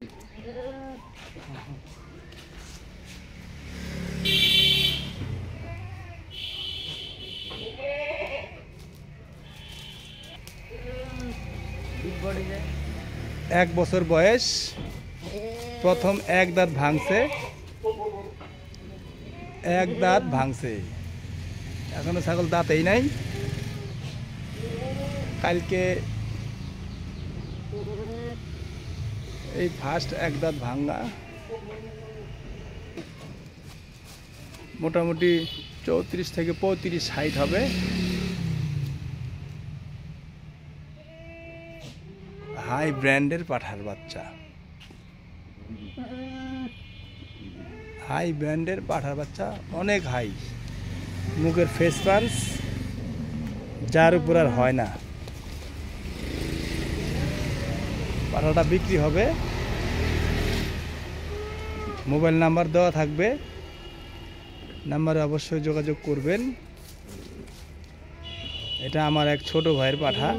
এক বছর বয়স, প্রথম এক দাঁত ভাঙছে, এখনো ছাগল দাঁতেই নাই। কালকে এই ফার্স্ট এক দাঁত ভাঙা, মোটামুটি 34 থেকে 35 হাইট হবে। হাই ব্র্যান্ডের পাঠার বাচ্চা, অনেক হাই। মুখের ফেস পাঞ্চ যার উপর আর হয় না। পাঠাটা বিক্রি হবে, মোবাইল নাম্বার দেওয়া থাকবে, নাম্বারে অবশ্যই যোগাযোগ করবেন। এটা আমার এক ছোট ভাইয়ের পাঠা,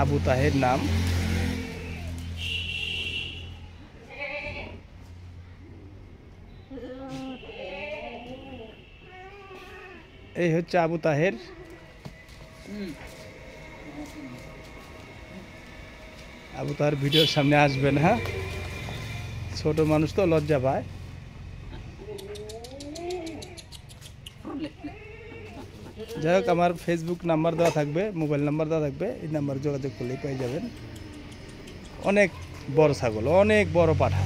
আবু তাহের নাম। এই হচ্ছে আবু তাহের। আবু তাহের ভিডিওর সামনে আসবেন, হ্যাঁ, ছোট মানুষ তো লজ্জা পায়। যাই হোক, আমার ফেসবুক নাম্বার দেওয়া থাকবে, মোবাইল নাম্বার দেওয়া থাকবে, এই নাম্বার যোগাযোগ করলেই পেয়ে যাবেন। অনেক বড় ছাগল, অনেক বড় পাঠা।